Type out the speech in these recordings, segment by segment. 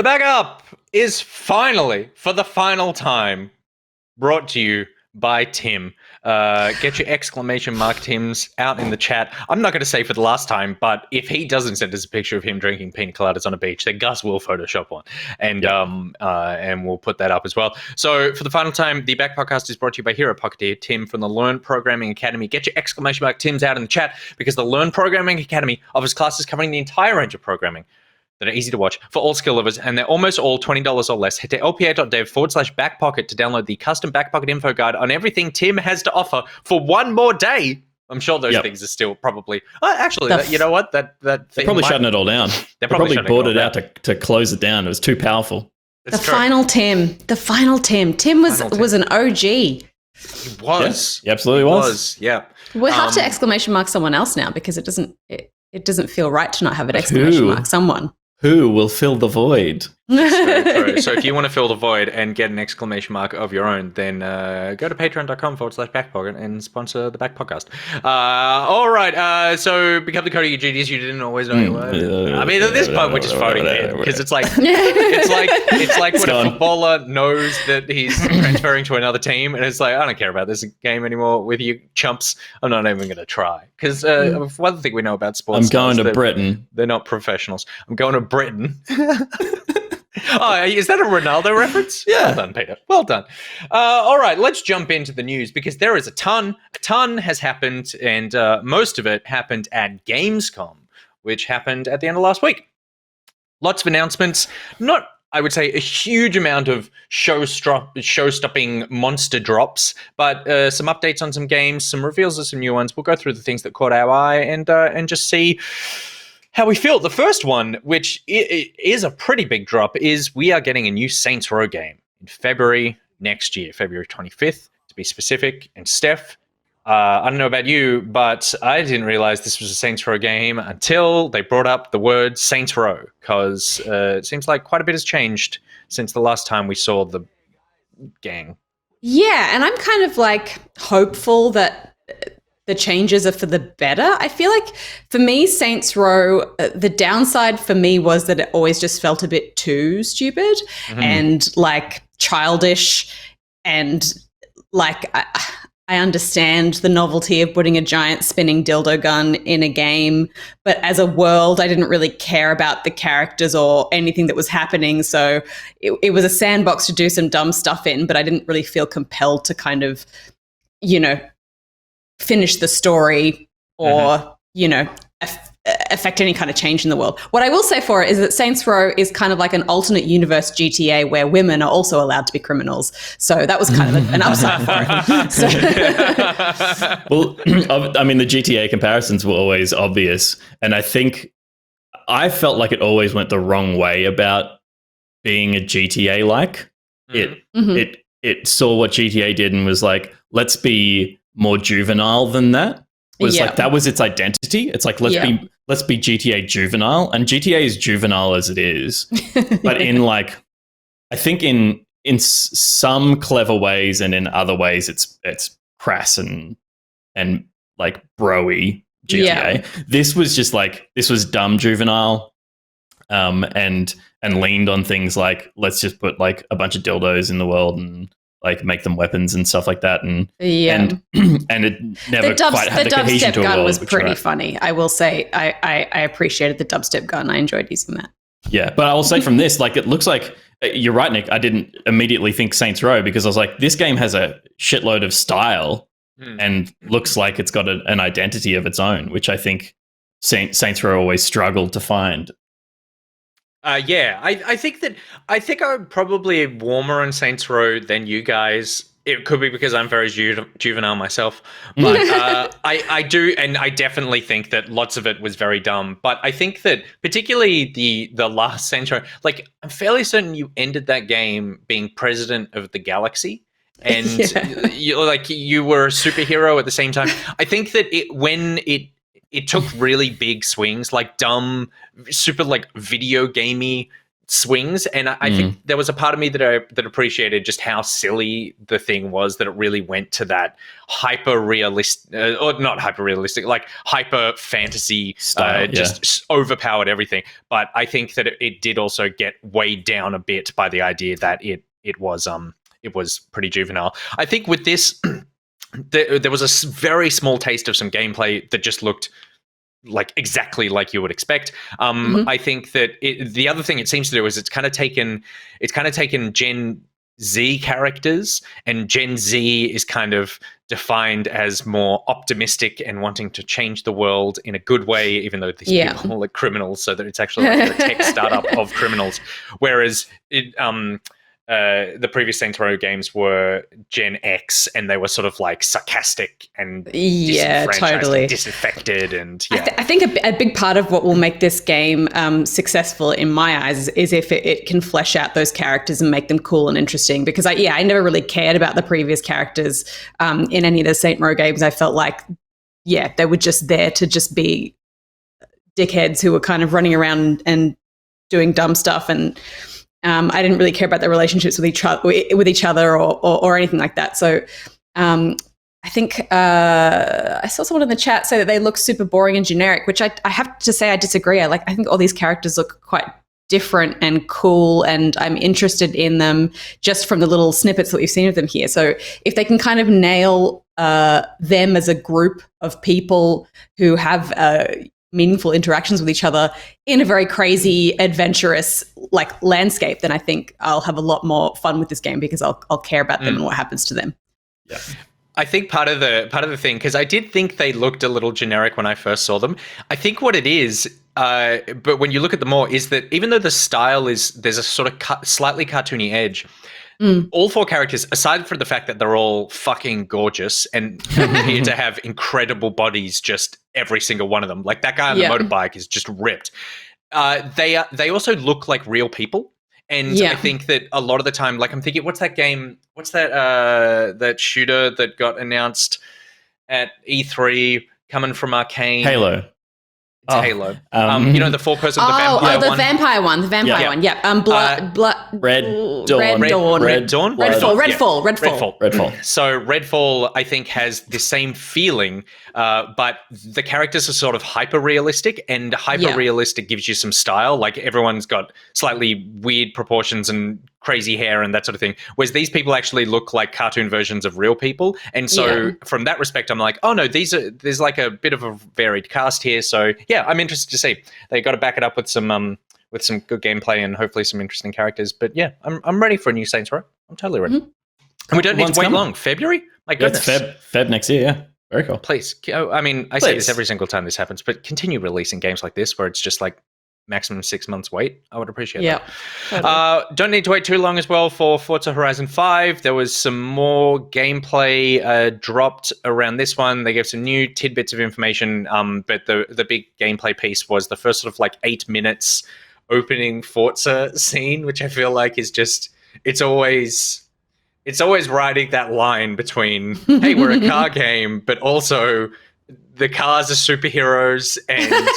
The backup is finally, for the final time, brought to you by Tim. Get your exclamation mark Tims out in the chat. I'm not going to say for the last time, but if he doesn't send us a picture of him drinking pina coladas on a beach, then Gus will Photoshop one, and we'll put that up as well. So for the final time, the Back Podcast is brought to you by Hero Pocketeer, Tim from the Learn Programming Academy. Get your exclamation mark Tims out in the chat, because the Learn Programming Academy offers classes covering the entire range of programming that are easy to watch for all skill levels, and they're almost all $20 or less. Head to lpa.dev/backpocket to download the custom backpocket info guide on everything Tim has to offer for one more day. I'm sure those things are still probably... actually, you know what? That they're probably shutting it all down. They probably bought it out to close it down. It was too powerful. The final Tim. Tim was an OG. He was. Yeah, he absolutely was. Yeah. We'll have to exclamation mark someone else now, because it doesn't feel right to not have an exclamation mark someone. Who will fill the void? So if you want to fill the void and get an exclamation mark of your own, then go to patreon.com/backpocket and sponsor the Back Podcast. All right. So become the code of your genius you didn't always know you were. I mean, at this point, we're just voting in, because it's like when a footballer knows that he's transferring to another team, and it's like, I don't care about this game anymore with you chumps. I'm not even going to try, because one thing we know about sports. I'm going to Britain. They're not professionals. I'm going to Britain. Oh, is that a Ronaldo reference? Yeah. Well done, Peter. Well done. All right, let's jump into the news, because there is a ton. A ton has happened, and most of it happened at Gamescom, which happened at the end of last week. Lots of announcements. Not, I would say, a huge amount of show-stopping monster drops, but some updates on some games, some reveals of some new ones. We'll go through the things that caught our eye and just see how we feel. The first one, which is a pretty big drop, is we are getting a new Saints Row game in February next year, February 25th, to be specific. And Steph, I don't know about you, but I didn't realize this was a Saints Row game until they brought up the word Saints Row, because it seems like quite a bit has changed since the last time we saw the gang. Yeah, and I'm kind of like hopeful that the changes are for the better. I feel like for me, Saints Row, the downside for me was that it always just felt a bit too stupid and like childish, and like I understand the novelty of putting a giant spinning dildo gun in a game, but as a world, I didn't really care about the characters or anything that was happening. So it was a sandbox to do some dumb stuff in, but I didn't really feel compelled to kind of, finish the story or, affect any kind of change in the world. What I will say for it is that Saints Row is kind of like an alternate universe GTA where women are also allowed to be criminals. So that was kind of an upside for it. Well, I mean, the GTA comparisons were always obvious. And I think I felt like it always went the wrong way about being a GTA-like. It saw what GTA did and was like, let's be more juvenile than that. Like that was its identity. It's like let's be GTA juvenile, and GTA is juvenile as it is, but in like, I think in some clever ways, and in other ways it's crass and like bro-y GTA. Yeah. This was just like, this was dumb juvenile, and leaned on things like, let's just put like a bunch of dildos in the world and like make them weapons and stuff like that, and it never quite had the cohesion to a world. The dubstep gun was pretty funny. I will say, I appreciated the dubstep gun. I enjoyed using that. Yeah, but I will say from this, like, it looks like you're right, Nick. I didn't immediately think Saints Row, because I was like, this game has a shitload of style and looks like it's got an identity of its own, which I think Saints Row always struggled to find. I think I'm probably warmer on Saints Row than you guys. It could be because I'm very juvenile myself, but I do, and I definitely think that lots of it was very dumb. But I think that particularly the last Saints Row, like, I'm fairly certain you ended that game being president of the galaxy, and you were a superhero at the same time. I think that when it took really big swings, like dumb, super like video gamey swings, and I think there was a part of me that appreciated just how silly the thing was, that it really went to that hyper realistic, or not hyper realistic, like hyper fantasy style, just overpowered everything. But I think that it did also get weighed down a bit by the idea that it was pretty juvenile. I think with this, there was a very small taste of some gameplay that just looked like exactly like you would expect. I think that the other thing it seems to do is it's kind of taken Gen Z characters, and Gen Z is kind of defined as more optimistic and wanting to change the world in a good way, even though these people are like criminals, so that it's actually like a tech startup of criminals. Whereas the previous Saints Row games were Gen X, and they were sort of like sarcastic and disenfranchised and disaffected. And I think a big part of what will make this game successful in my eyes is if it can flesh out those characters and make them cool and interesting. Because I never really cared about the previous characters in any of the Saint Row games. I felt like they were just there to just be dickheads who were kind of running around and doing dumb stuff, and I didn't really care about their relationships with each other or anything like that. So I think I saw someone in the chat say that they look super boring and generic, which I have to say I disagree. I think all these characters look quite different and cool, and I'm interested in them just from the little snippets that we've seen of them here. So if they can kind of nail them as a group of people who have meaningful interactions with each other in a very crazy, adventurous landscape, then I think I'll have a lot more fun with this game, because I'll care about them and what happens to them. Yeah. I think part of the thing, because I did think they looked a little generic when I first saw them. I think what it is, but when you look at them more, is that even though the style there's a sort of slightly cartoony edge, all four characters, aside from the fact that they're all fucking gorgeous and appear to have incredible bodies, just every single one of them. Like that guy on the motorbike is just ripped. They also look like real people. And I think that a lot of the time, like I'm thinking, what's that game? What's that shooter that got announced at E3 coming from Arcane? Halo. It's Halo. The four-person, the vampire one. The vampire one. The vampire one. Yeah. Red Dawn. Redfall. So Redfall, I think, has the same feeling, but the characters are sort of hyper-realistic, and hyper-realistic gives you some style. Like everyone's got slightly weird proportions and crazy hair and that sort of thing, whereas these people actually look like cartoon versions of real people. And so from that respect, I'm like, oh no, there's like a bit of a varied cast here. So yeah, I'm interested to see. They got to back it up with some good gameplay and hopefully some interesting characters. But yeah, I'm ready for a new Saints Row. I'm totally ready. And we don't need to wait long. February? My goodness. It's Feb next year, yeah. Very cool. Please. I mean, I say this every single time this happens, but continue releasing games like this where it's just like maximum 6 months wait. I would appreciate that. Totally. Don't need to wait too long as well for Forza Horizon 5. There was some more gameplay dropped around this one. They gave some new tidbits of information, but the big gameplay piece was the first sort of like 8 minutes opening Forza scene, which I feel like is just it's always riding that line between hey, we're a car game, but also the cars are superheroes, and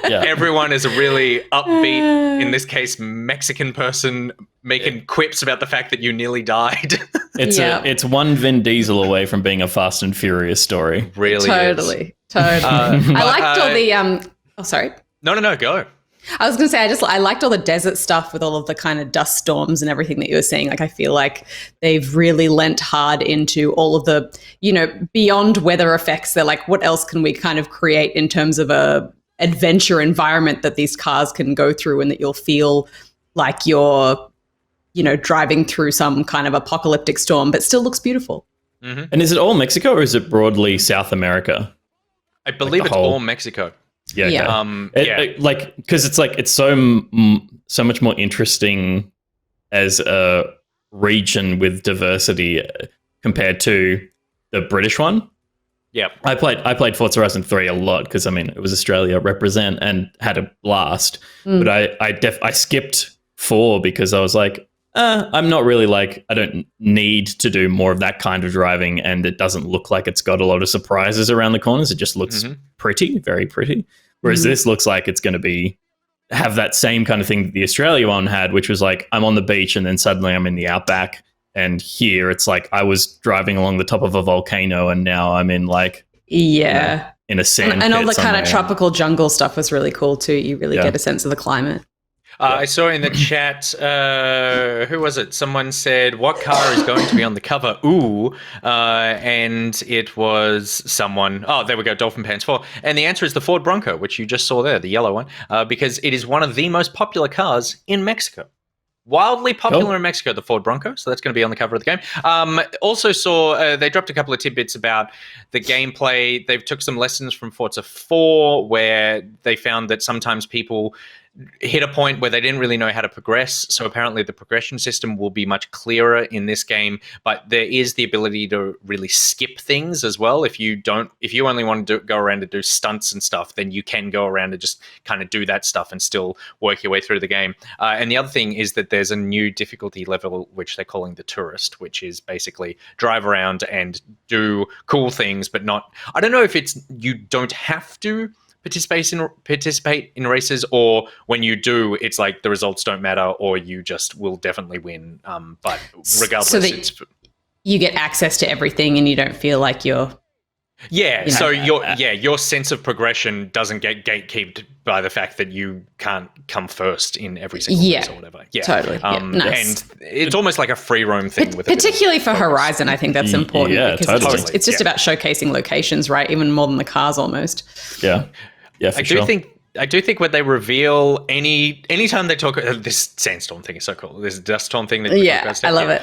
everyone is a really upbeat, in this case, Mexican person making quips about the fact that you nearly died. It's one Vin Diesel away from being a Fast and Furious story. Really, totally. I liked all the. Sorry. No, go. I was going to say, I liked all the desert stuff with all of the kind of dust storms and everything that you were saying. Like, I feel like they've really lent hard into all of the, beyond weather effects. They're like, what else can we kind of create in terms of a adventure environment that these cars can go through, and that you'll feel like you're, driving through some kind of apocalyptic storm, but still looks beautiful. Mm-hmm. And is it all Mexico, or is it broadly South America? I believe it's all Mexico. Yeah. Because it's so much more interesting as a region with diversity compared to the British one. Yeah, I played Forza Horizon 3 a lot because it was Australia represent and had a blast. But I skipped 4 because I was like, I'm not really I don't need to do more of that kind of driving, and it doesn't look like it's got a lot of surprises around the corners. It just looks pretty, very pretty. Whereas this looks like it's going to be have that same kind of thing that the Australia one had, which was like I'm on the beach and then suddenly I'm in the outback. And here it's like I was driving along the top of a volcano and now I'm in like in a sand and all pit the kind somewhere. of tropical jungle stuff was really cool too. You really get a sense of the climate. I saw in the chat, who was it? Someone said, what car is going to be on the cover? Ooh. And it was someone. Oh, there we go. Dolphin Pants 4. And the answer is the Ford Bronco, which you just saw there, the yellow one, because it is one of the most popular cars in Mexico. Wildly popular in Mexico, the Ford Bronco. So that's going to be on the cover of the game. Also saw they dropped a couple of tidbits about the gameplay. They've took some lessons from Forza 4 where they found that sometimes people hit a point where they didn't really know how to progress. So apparently the progression system will be much clearer in this game, but there is the ability to really skip things as well. If you only want to go around and do stunts and stuff, then you can go around and just kind of do that stuff and still work your way through the game. And the other thing is that there's a new difficulty level, which they're calling the Tourist, which is basically drive around and do cool things, but not, I don't know if it's, you don't have to participate in races, or when you do, it's like the results don't matter, or you just will definitely win. But regardless, so that you get access to everything, and you don't feel like you're. Yeah. So your sense of progression doesn't get gatekept by the fact that you can't come first in every single race or whatever. Yeah, totally. Nice. And it's almost like a free roam thing, with particularly for Horizon. I think that's important because totally. it's just about showcasing locations, right? Even more than the cars, almost. Yeah. Yeah, I do think when they reveal anytime they talk, this sandstorm thing is so cool. This dust storm thing. I love it.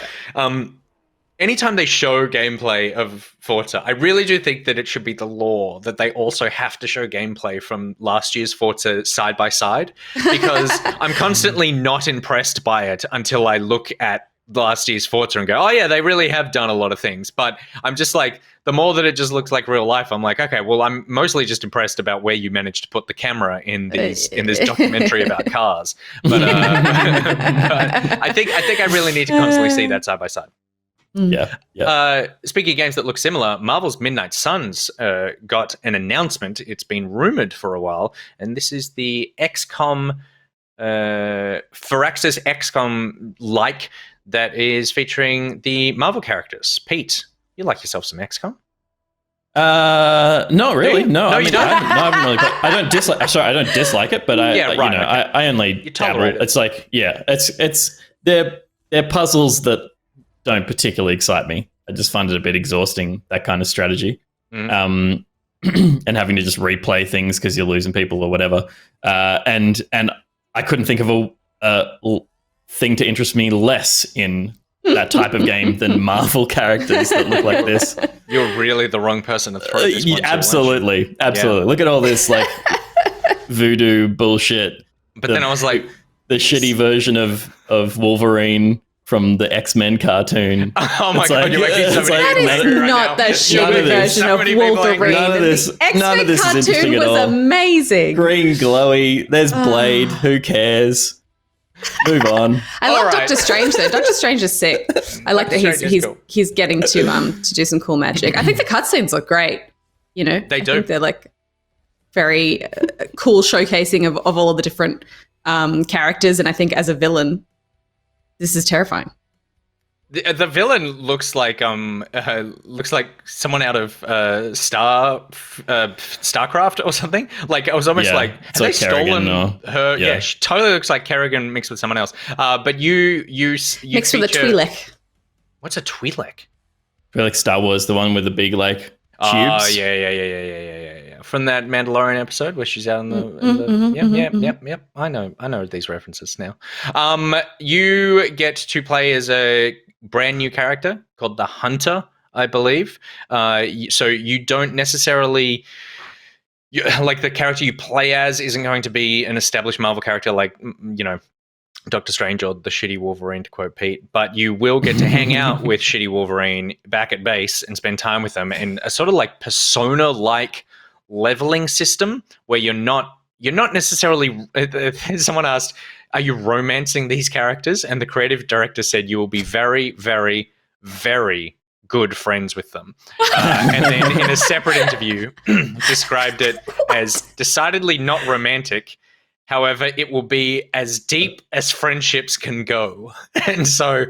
Anytime they show gameplay of Forza, I really do think that it should be the law that they also have to show gameplay from last year's Forza side by side, because I'm constantly not impressed by it until I look at last year's Forza and go, oh yeah, they really have done a lot of things. But I'm just like, the more that it just looks like real life, I'm like, okay, well, I'm mostly just impressed about where you managed to put the camera in this documentary about cars. But, but I think I really need to constantly see that side by side. Yeah. Speaking of games that look similar, Marvel's Midnight Suns got an announcement. It's been rumored for a while, and this is the XCOM, Firaxis XCOM-like that is featuring the Marvel characters. Pete, you like yourself some XCOM? Not really. No, you don't. I haven't really. I don't dislike. Sorry, I don't dislike it, but I only dabble. It's like, it's they're puzzles that don't particularly excite me. I just find it a bit exhausting, that kind of strategy, and having to just replay things because you're losing people or whatever. And I couldn't think of a thing to interest me less in that type of game than Marvel characters that look like this. You're really the wrong person to throw this one absolutely. Look at all this like voodoo bullshit. But then I was like, the shitty version of Wolverine from the X-Men cartoon. Oh my god, you're making so many that is not the shitty version of Wolverine. None of this is interesting at all. Was amazing. Green glowy. There's Blade. Who cares? Move on. I love Doctor Strange though. Doctor Strange is sick. I like that he's getting to do some cool magic. I think the cutscenes look great. You know, they do. I think they're like very cool showcasing of all of the different characters, and I think as a villain, this is terrifying. The villain looks like someone out of StarCraft or something. Like I was almost like, have they stolen her? Yeah, she totally looks like Kerrigan mixed with someone else. But you mixed with a Twi'lek. What's a Twi'lek? Like Star Wars, the one with the big like tubes. Oh yeah. From that Mandalorian episode where she's out in the yep. I know these references now. You get to play as a brand new character called the Hunter, I believe. So you don't necessarily like the character you play as isn't going to be an established Marvel character like Doctor Strange or the shitty Wolverine, to quote Pete, but you will get to hang out with shitty Wolverine back at base and spend time with them in a sort of like Persona-like leveling system where you're not necessarily. Someone asked, "Are you romancing these characters?" And the creative director said, "You will be very, very, very good friends with them." And then in a separate interview, described it as decidedly not romantic. However, it will be as deep as friendships can go. And so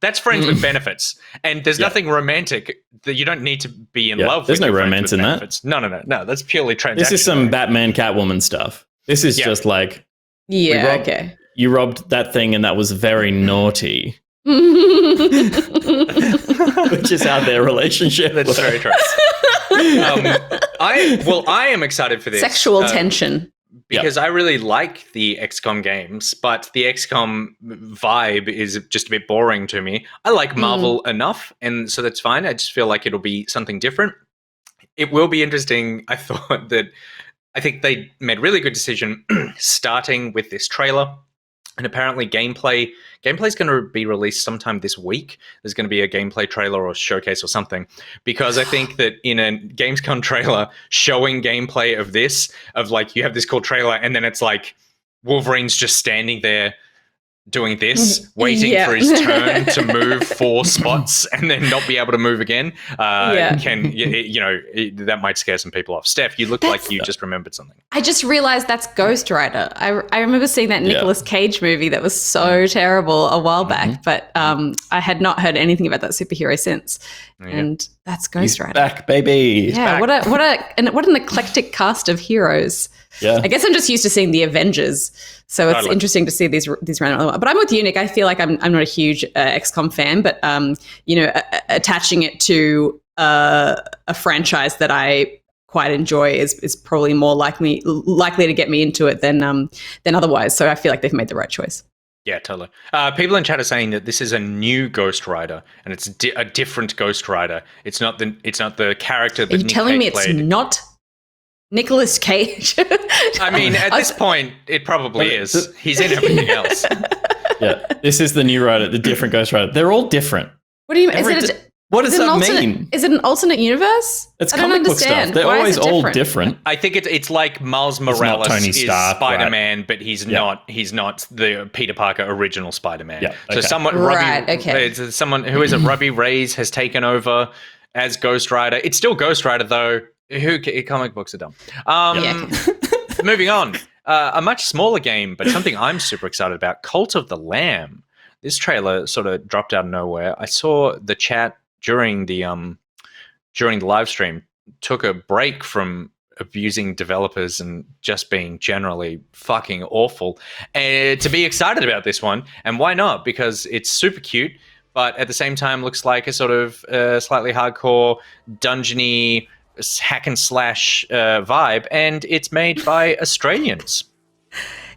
that's friends with benefits. And there's nothing romantic. That you don't need to be in love There's with no your romance friends with in benefits. that. No. That's purely transactional. This is some Batman Catwoman stuff. This is just like, okay. You robbed that thing and that was very naughty. Which is how their relationship That's works. very true. I am excited for this. Sexual tension. Because I really like the XCOM games, but the XCOM vibe is just a bit boring to me. I like Marvel enough, and so that's fine. I just feel like it'll be something different. It will be interesting. I think they made a really good decision starting with this trailer. And apparently gameplay is going to be released sometime this week. There's going to be a gameplay trailer or showcase or something. Because I think that in a Gamescom trailer, showing gameplay of this, of like you have this cool trailer and then it's like Wolverine's just standing there doing this, waiting for his turn to move 4 spots and then not be able to move again. That might scare some people off. Steph, you look like you just remembered something. I just realized that's Ghost Rider. I remember seeing that Nicolas Cage movie that was so terrible a while back, but I had not heard anything about that superhero since. And that's Ghost Rider. Back, baby. Yeah, what an eclectic cast of heroes. Yeah. I guess I'm just used to seeing the Avengers, so it's interesting to see these random. But I'm with you, Nick. I feel like I'm not a huge XCOM fan, but attaching it to a franchise that I quite enjoy is probably more likely to get me into it than otherwise. So I feel like they've made the right choice. Yeah, totally. People in chat are saying that this is a new Ghost Rider, and it's a different Ghost Rider. It's not the character that Are you Nick telling me played. it's not Nicolas Cage? I mean, at this point, it probably is. He's in everything else. Yeah, this is the new Rider, the different Ghost Rider. They're all different. What do you mean? What does that mean? Is it an alternate universe? It's I don't comic book understand. stuff. They're Why is always it all different. I think it's like Miles Morales Tony is Stark, Spider-Man, but he's not the Peter Parker original Spider-Man. Yeah, So someone who is it? Robbie Reyes has taken over as Ghost Rider. It's still Ghost Rider though. Comic books are dumb. Moving on. A much smaller game, but something I'm super excited about. Cult of the Lamb. This trailer sort of dropped out of nowhere. I saw the chat during the live stream took a break from abusing developers and just being generally fucking awful, and to be excited about this one. And why not? Because it's super cute, but at the same time looks like a sort of slightly hardcore dungeony hack and slash vibe, and it's made by Australians.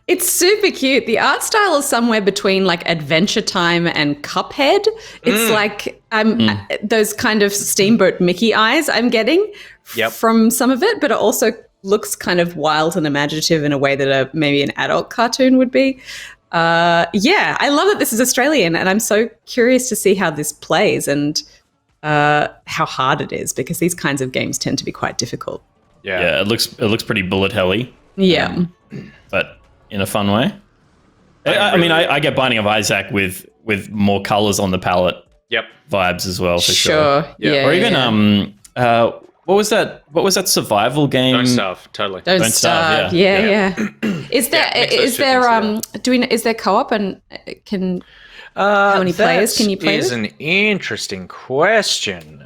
It's super cute. The art style is somewhere between like Adventure Time and Cuphead. It's like those kind of Steamboat Mickey eyes I'm getting from some of it, but it also looks kind of wild and imaginative in a way that maybe an adult cartoon would be. I love that this is Australian, and I'm so curious to see how this plays and how hard it is, because these kinds of games tend to be quite difficult. Yeah, it looks pretty bullet helly. Yeah. But in a fun way. I get Binding of Isaac with more colors on the palette. Yep. Vibes as well, for sure. Yeah. Or even what was that survival game? Don't Starve, totally. Don't Starve. Yeah. Is there co-op, and how many players can you play with? That is an interesting question.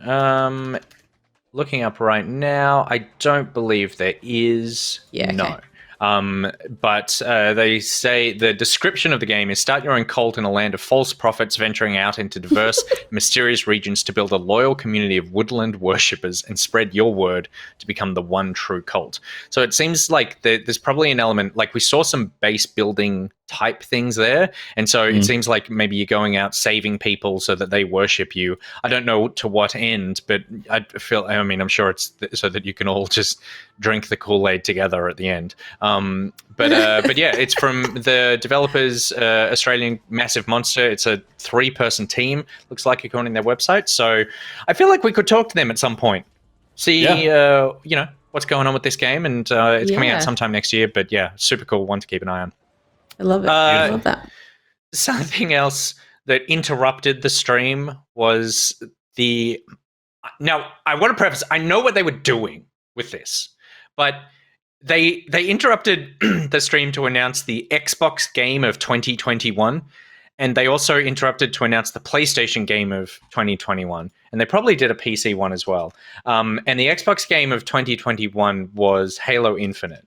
Looking up right now, I don't believe there is. Yeah, okay. No. But they say the description of the game is: start your own cult in a land of false prophets, venturing out into diverse, mysterious regions to build a loyal community of woodland worshippers and spread your word to become the one true cult. So it seems like there's probably an element, like we saw some base building type things there, and so it seems like maybe you're going out saving people so that they worship you. I don't know to what end, but I'm sure it's so that you can all just drink the Kool-Aid together at the end. But yeah, it's from the developers, Australian Massive Monster. It's a 3-person team, looks like, according to their website. So I feel like we could talk to them at some point, see what's going on with this game, and it's coming out sometime next year. But yeah, super cool one to keep an eye on. I love it. I love that. Something else that interrupted the stream was now, I want to preface, I know what they were doing with this, but they interrupted the stream to announce the Xbox game of 2021, and they also interrupted to announce the PlayStation game of 2021, and they probably did a PC one as well. And the Xbox game of 2021 was Halo Infinite,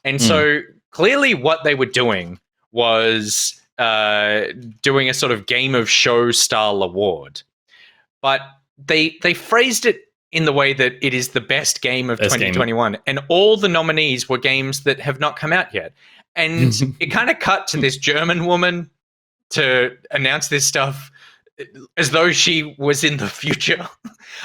and so clearly what they were doing was doing a sort of game of show style award, but they phrased it in the way that it is the best game of 2021, and all the nominees were games that have not come out yet. And it kind of cut to this German woman to announce this stuff as though she was in the future.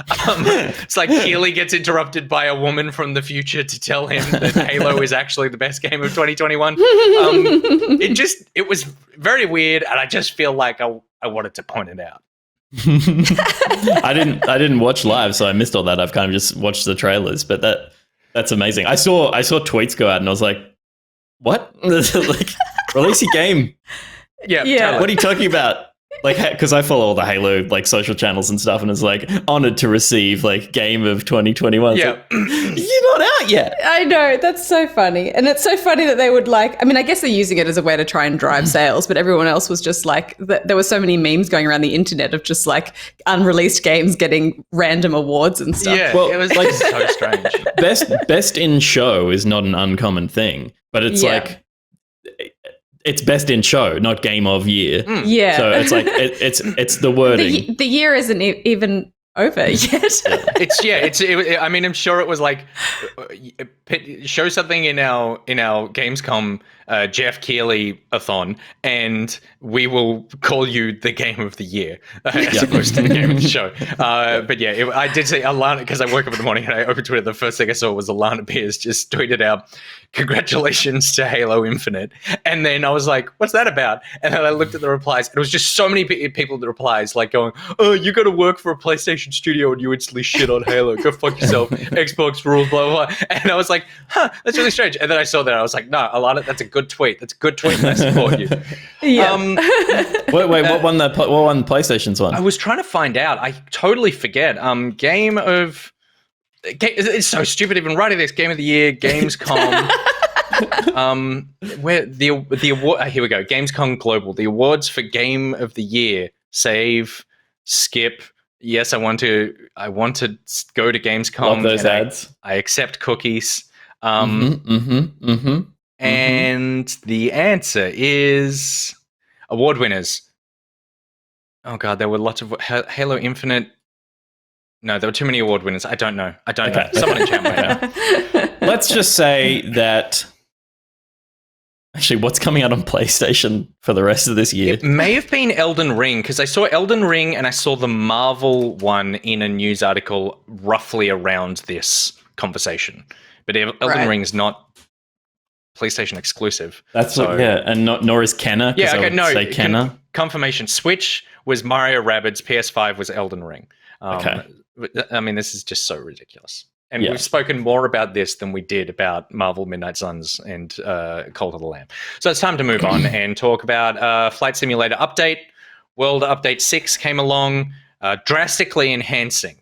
It's like Keeley gets interrupted by a woman from the future to tell him that Halo is actually the best game of 2021. It was very weird, and I just feel like I wanted to point it out. I didn't watch live, so I missed all that. I've kind of just watched the trailers, but that's amazing. I saw tweets go out, and I was like, "What? Like, release your game? Yeah. Totally. What are you talking about?" Like, because I follow all the Halo like social channels and stuff, and it's like honored to receive like game of 2021. Yeah, like, you're not out yet. I know, that's so funny, and it's so funny that they would like. I mean, I guess they're using it as a way to try and drive sales, but everyone else was just like, there were so many memes going around the internet of just like unreleased games getting random awards and stuff. Yeah, well, it was like so strange. Best in show is not an uncommon thing, but it's like. It's best in show, not game of year. Yeah. So it's like it's the wording. The year isn't even over yet. I mean, I'm sure it was like show something in our Gamescom Jeff Keighley-a-thon, and we will call you the game of the year as opposed to the game of the show. But yeah, I did say Alana, because I woke up in the morning and I opened Twitter. The first thing I saw was Alana Pierce just tweeted out, "Congratulations to Halo Infinite." And then I was like, what's that about? And then I looked at the replies, and it was just so many people in the replies like going, "Oh, you got to work for a PlayStation studio and you instantly shit on Halo. Go fuck yourself. Xbox rules, blah, blah, blah." And I was like, that's really strange. And then I saw that. I was like, no, Alana, that's a good tweet. That's a good tweet, and I support you. Yeah. Wait, what won PlayStation's one? I was trying to find out. I totally forget. It's so stupid even writing this. Game of the year, Gamescom. Where the award? Here we go. Gamescom Global. The awards for Game of the Year. Save, skip. Yes, I want to go to Gamescom. Love those ads. I accept cookies. And the answer is award winners. Oh god, there were lots of Halo Infinite. No, there were too many award winners. I don't know. know. Someone in chat might know. Let's just say that. Actually, what's coming out on PlayStation for the rest of this year? It may have been Elden Ring, because I saw Elden Ring and I saw the Marvel one in a news article roughly around this conversation. But Elden Ring's not PlayStation exclusive. That's and nor is Kenna. Yeah, okay, no. Say Kenna. Confirmation. Switch was Mario Rabbids. PS5 was Elden Ring. Okay. I mean, this is just so ridiculous. And we've spoken more about this than we did about Marvel Midnight Suns and Cult of the Lamb. So it's time to move on and talk about Flight Simulator Update. World Update 6 came along, drastically enhancing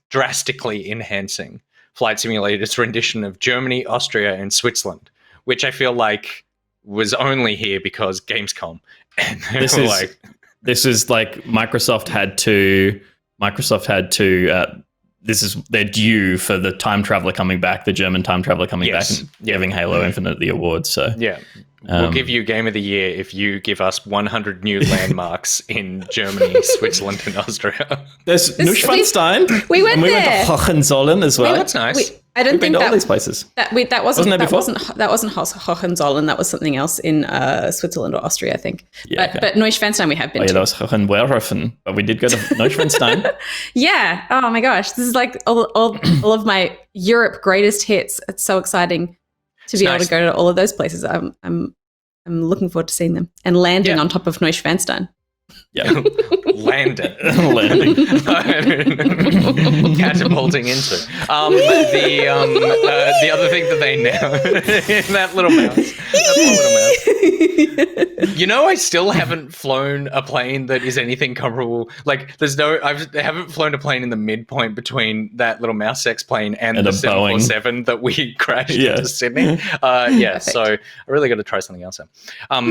Flight Simulator's rendition of Germany, Austria, and Switzerland, which I feel like was only here because Gamescom. And this is like Microsoft had to this is their due for the time traveler coming back, the German time traveler coming back and giving Halo Infinite the award. So we'll give you Game of the Year if you give us 100 new landmarks in Germany, Switzerland, and Austria. There's Neuschwanstein. We went there. We went to Hohenzollern as well. That's nice. I don't think all these places. That wasn't Hohenzollern. That was something else in Switzerland or Austria, I think. But Neuschwanstein we have been to. That was Hohenwerfen, but we did go to Neuschwanstein. Yeah. Oh my gosh, this is like all of my Europe greatest hits. It's so exciting to be able to go to all of those places. I'm looking forward to seeing them and landing on top of Neuschwanstein. Yeah. Landing. Landing. Catapulting into. The other thing that they now in that little mouse. That little mouse. You know, I still haven't flown a plane that is anything comparable. Like, I haven't flown a plane in the midpoint between that little mouse sex plane and the 747 that we crashed into Sydney. So I really got to try something else out.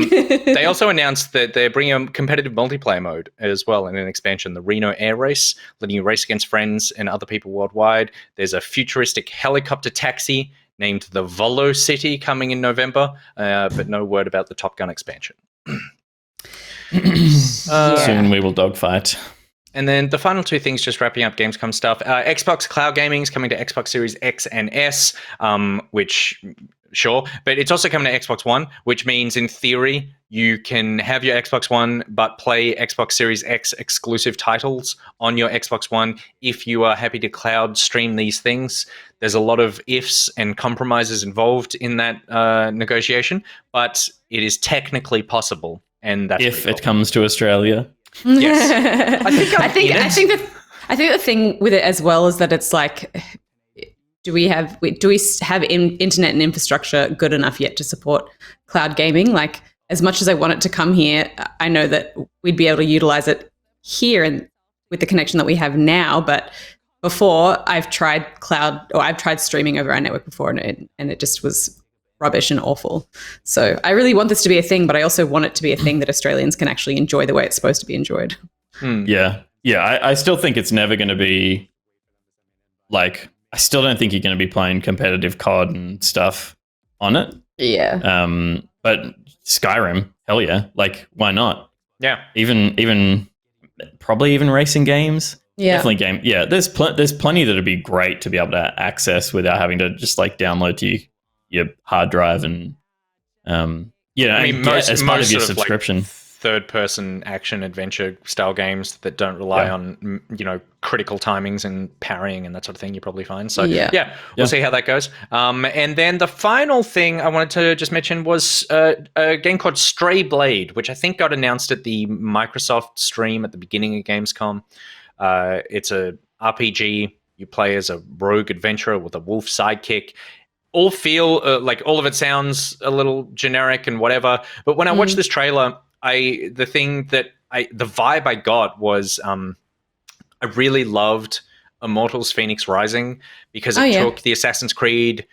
They also announced that they're bringing a competitive multiplayer mode as well in an expansion, the Reno Air Race, letting you race against friends and other people worldwide. There's a futuristic helicopter taxi named the Volo City coming in November, but no word about the Top Gun expansion. Soon we will dogfight. And then the final two things, just wrapping up Gamescom stuff. Xbox Cloud Gaming is coming to Xbox Series X and S, which... Sure, but it's also coming to Xbox One, which means in theory you can have your Xbox One but play Xbox Series X exclusive titles on your Xbox One if you are happy to cloud stream these things. There's a lot of ifs and compromises involved in that negotiation, but it is technically possible, and that's if it comes to Australia. Yes, I think the thing with it as well is that it's like, do we have internet and infrastructure good enough yet to support cloud gaming? Like, as much as I want it to come here, I know that we'd be able to utilize it here and with the connection that we have now. But before, I've tried streaming over our network before, and it just was rubbish and awful. So I really want this to be a thing, but I also want it to be a thing that Australians can actually enjoy the way it's supposed to be enjoyed. Yeah. I still think it's never going to be like... I still don't think you're going to be playing competitive COD and stuff on it. Yeah. But Skyrim, hell yeah. Like, why not? Yeah. Even probably even racing games. Yeah. Definitely game. Yeah. There's plenty that'd be great to be able to access without having to just like download to your hard drive and as part of your subscription. Third-person action adventure style games that don't rely on critical timings and parrying and that sort of thing, you probably find. So we'll see how that goes. And then the final thing I wanted to just mention was a game called Stray Blade, which I think got announced at the Microsoft stream at the beginning of Gamescom. It's a RPG. You play as a rogue adventurer with a wolf sidekick. All feel like all of it sounds a little generic and whatever, but when I watched this trailer, the vibe I got was I really loved Immortals Phoenix Rising because it took the Assassin's Creed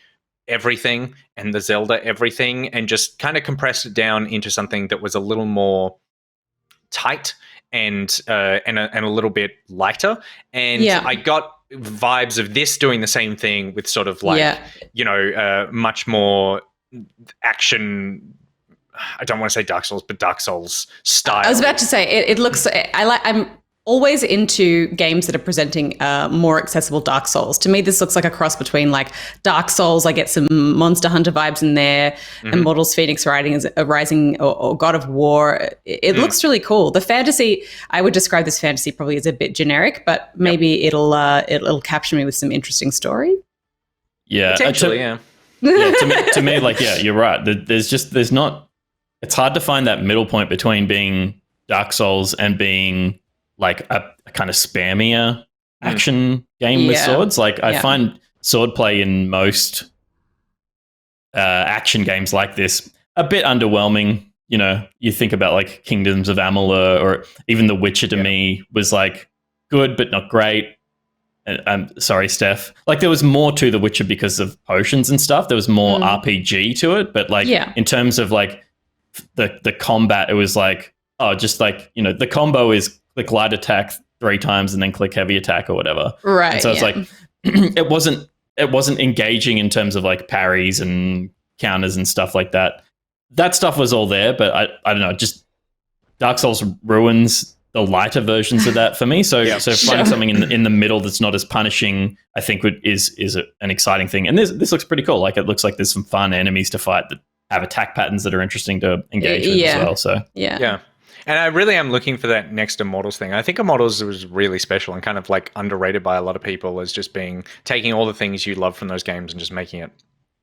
everything and the Zelda everything and just kind of compressed it down into something that was a little more tight and a little bit lighter. And I got vibes of this doing the same thing with sort of like much more action. I don't want to say Dark Souls, but Dark Souls style. I was about to say it looks. I'm always into games that are presenting more accessible Dark Souls. To me, this looks like a cross between like Dark Souls. I get some Monster Hunter vibes in there. Immortals Phoenix Rising or God of War. It looks really cool. The fantasy, I would describe this fantasy probably as a bit generic, but maybe it'll capture me with some interesting story. Yeah, potentially. To me, like you're right. There's not. It's hard to find that middle point between being Dark Souls and being like a kind of spammier action game with swords. Like I find swordplay in most action games like this a bit underwhelming. You know, you think about like Kingdoms of Amalur or even The Witcher to me was like good but not great. I'm sorry, Steph. Like there was more to The Witcher because of potions and stuff. There was more RPG to it, but like in terms of like the combat, it was like just like the combo is click light attack 3 times and then click heavy attack or whatever. Right. And so it's like it wasn't engaging in terms of like parries and counters and stuff like that. That stuff was all there, but I don't know. Just Dark Souls ruins the lighter versions of that for me. So finding something in the middle that's not as punishing, I think is an exciting thing. And this looks pretty cool. Like it looks like there's some fun enemies to fight that have attack patterns that are interesting to engage with as well. So yeah. And I really am looking for that next Immortals thing. I think Immortals was really special and kind of like underrated by a lot of people as just taking all the things you love from those games and just making it